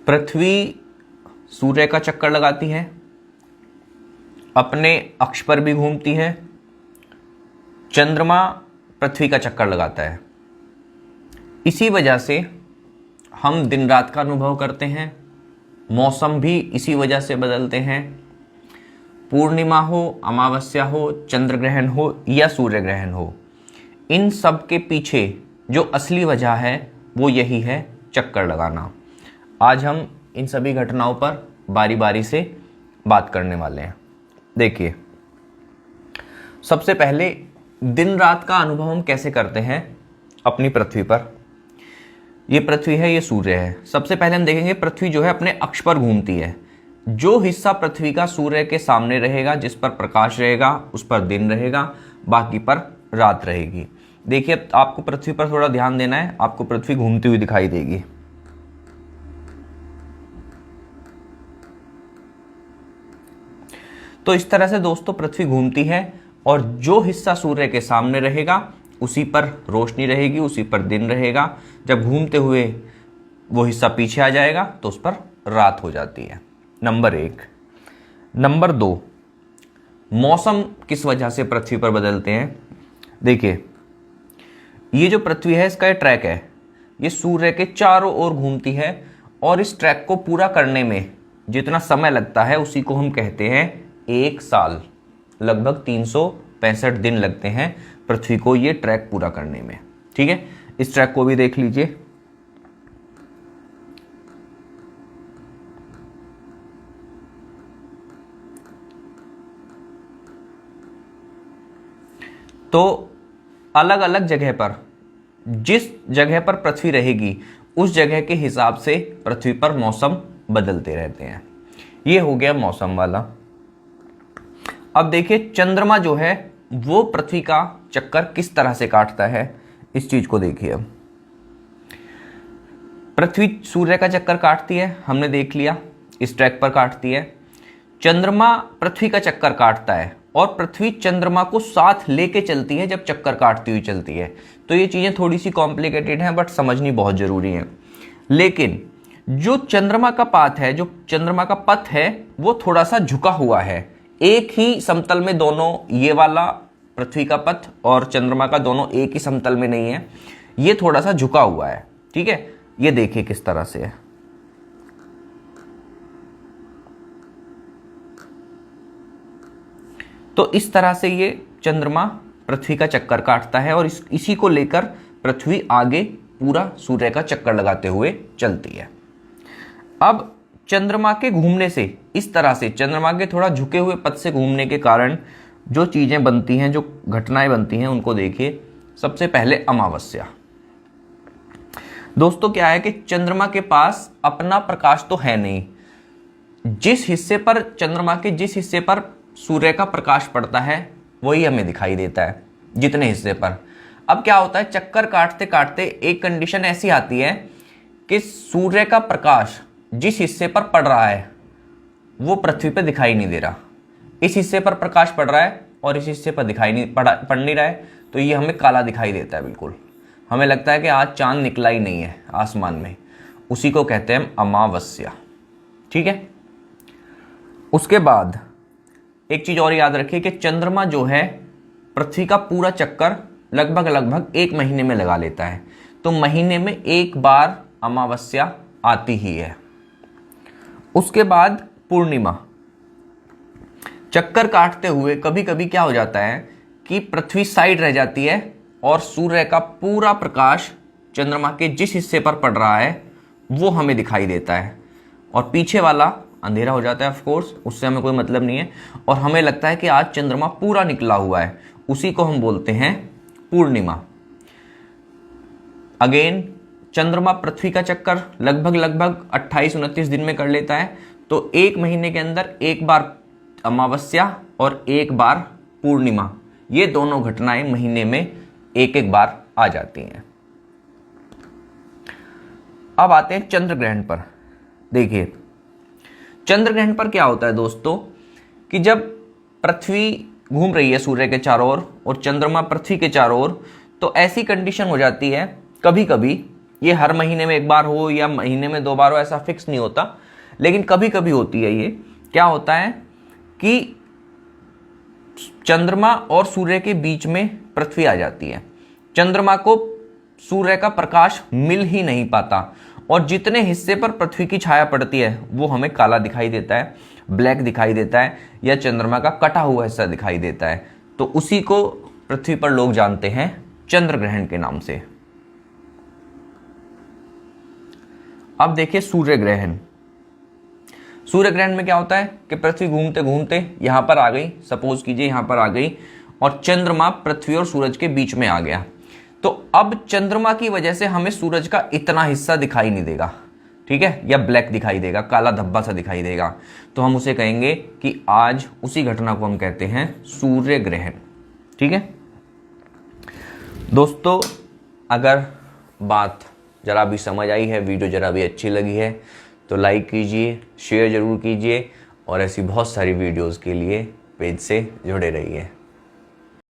पृथ्वी सूर्य का चक्कर लगाती है, अपने अक्ष पर भी घूमती है, चंद्रमा पृथ्वी का चक्कर लगाता है। इसी वजह से हम दिन रात का अनुभव करते हैं, मौसम भी इसी वजह से बदलते हैं। पूर्णिमा हो, अमावस्या हो, चंद्र ग्रहण हो या सूर्य ग्रहण हो, इन सब के पीछे जो असली वजह है वो यही है, चक्कर लगाना। आज हम इन सभी घटनाओं पर बारी बारी से बात करने वाले हैं। देखिए, सबसे पहले दिन रात का अनुभव हम कैसे करते हैं अपनी पृथ्वी पर। ये पृथ्वी है, ये सूर्य है। सबसे पहले हम देखेंगे पृथ्वी जो है अपने अक्ष पर घूमती है। जो हिस्सा पृथ्वी का सूर्य के सामने रहेगा, जिस पर प्रकाश रहेगा, उस पर दिन रहेगा, बाकी पर रात रहेगी। देखिए, अब आपको पृथ्वी पर थोड़ा ध्यान देना है। आपको पृथ्वी घूमती हुई दिखाई देगी। तो इस तरह से दोस्तों पृथ्वी घूमती है और जो हिस्सा सूर्य के सामने रहेगा उसी पर रोशनी रहेगी, उसी पर दिन रहेगा। जब घूमते हुए वो हिस्सा पीछे आ जाएगा तो उस पर रात हो जाती है। नंबर 1। नंबर 2, मौसम किस वजह से पृथ्वी पर बदलते हैं। देखिए, ये जो पृथ्वी है इसका ये ट्रैक है, ये सूर्य के चारों ओर घूमती है और इस ट्रैक को पूरा करने में जितना समय लगता है उसी को हम कहते हैं 1 साल। लगभग 365 दिन लगते हैं पृथ्वी को ये ट्रैक पूरा करने में। ठीक है, इस ट्रैक को भी देख लीजिए। तो अलग अलग जगह पर, जिस जगह पर पृथ्वी रहेगी उस जगह के हिसाब से पृथ्वी पर मौसम बदलते रहते हैं। ये हो गया मौसम वाला। अब देखिए, चंद्रमा जो है वो पृथ्वी का चक्कर किस तरह से काटता है, इस चीज को देखिए। अब पृथ्वी सूर्य का चक्कर काटती है, हमने देख लिया, इस ट्रैक पर काटती है। चंद्रमा पृथ्वी का चक्कर काटता है और पृथ्वी चंद्रमा को साथ लेके चलती है जब चक्कर काटती हुई चलती है। तो ये चीजें थोड़ी सी कॉम्प्लिकेटेड हैं, बट समझनी बहुत जरूरी है। लेकिन जो चंद्रमा का पाथ है, जो चंद्रमा का पथ है, वो थोड़ा सा झुका हुआ है। एक ही समतल में दोनों, ये वाला पृथ्वी का पथ और चंद्रमा का दोनों एक ही समतल में नहीं है, ये थोड़ा सा झुका हुआ है। ठीक है, ये देखिए किस तरह से है। तो इस तरह से ये चंद्रमा पृथ्वी का चक्कर काटता है और इसी को लेकर पृथ्वी आगे पूरा सूर्य का चक्कर लगाते हुए चलती है। अब चंद्रमा के घूमने से, इस तरह से चंद्रमा के थोड़ा झुके हुए पथ से घूमने के कारण जो चीजें बनती हैं, जो घटनाएं बनती हैं, उनको देखिए। सबसे पहले अमावस्या। दोस्तों, क्या है कि चंद्रमा के पास अपना प्रकाश तो है नहीं। जिस हिस्से पर चंद्रमा के जिस हिस्से पर सूर्य का प्रकाश पड़ता है वही हमें दिखाई देता है, जितने हिस्से पर। अब क्या होता है, चक्कर काटते काटते एक कंडीशन ऐसी आती है कि सूर्य का प्रकाश जिस हिस्से पर पड़ रहा है वो पृथ्वी पर दिखाई नहीं दे रहा। इस हिस्से पर प्रकाश पड़ रहा है और इस हिस्से पर पड़ नहीं रहा है, तो ये हमें काला दिखाई देता है। बिल्कुल हमें लगता है कि आज चांद निकला ही नहीं है आसमान में। उसी को कहते हैं अमावस्या। ठीक है, उसके बाद एक चीज और याद रखिए कि चंद्रमा जो है पृथ्वी का पूरा चक्कर लगभग 1 महीने में लगा लेता है। तो महीने में 1 बार अमावस्या आती ही है। उसके बाद पूर्णिमा। चक्कर काटते हुए कभी कभी क्या हो जाता है कि पृथ्वी साइड रह जाती है और सूर्य का पूरा प्रकाश चंद्रमा के जिस हिस्से पर पड़ रहा है वो हमें दिखाई देता है और पीछे वाला अंधेरा हो जाता है। ऑफ कोर्स उससे हमें कोई मतलब नहीं है और हमें लगता है कि आज चंद्रमा पूरा निकला हुआ है। उसी को हम बोलते हैं पूर्णिमा। अगेन, चंद्रमा पृथ्वी का चक्कर लगभग 28-29 दिन में कर लेता है। तो 1 महीने के अंदर 1 बार अमावस्या और 1 बार पूर्णिमा, ये दोनों घटनाएं महीने में 1-1 बार आ जाती हैं। अब आते हैं चंद्र ग्रहण पर। देखिए, चंद्र ग्रहण पर क्या होता है दोस्तों कि जब पृथ्वी घूम रही है सूर्य के चारों ओर और चंद्रमा पृथ्वी के चारों ओर, तो ऐसी कंडीशन हो जाती है कभी कभी ये हर महीने में एक बार हो या महीने में 2 बार हो ऐसा फिक्स नहीं होता, लेकिन कभी कभी होती है। ये क्या होता है कि चंद्रमा और सूर्य के बीच में पृथ्वी आ जाती है, चंद्रमा को सूर्य का प्रकाश मिल ही नहीं पाता और जितने हिस्से पर पृथ्वी की छाया पड़ती है वो हमें काला दिखाई देता है, ब्लैक दिखाई देता है या चंद्रमा का कटा हुआ हिस्सा दिखाई देता है। तो उसी को पृथ्वी पर लोग जानते हैं चंद्र ग्रहण के नाम से। अब देखिए सूर्य ग्रहण। सूर्य ग्रहण में क्या होता है कि पृथ्वी घूमते घूमते यहां पर आ गई, सपोज कीजिए यहां पर आ गई और चंद्रमा पृथ्वी और सूरज के बीच में आ गया। तो अब चंद्रमा की वजह से हमें सूरज का इतना हिस्सा दिखाई नहीं देगा, ठीक है, या ब्लैक दिखाई देगा, काला धब्बा सा दिखाई देगा। तो हम उसे कहेंगे कि आज उसी घटना को हम कहते हैं सूर्य ग्रहण। ठीक है दोस्तों, अगर बात जरा भी समझ आई है, वीडियो जरा भी अच्छी लगी है तो लाइक कीजिए, शेयर जरूर कीजिए और ऐसी बहुत सारी वीडियोस के लिए पेज से जुड़े रहिए।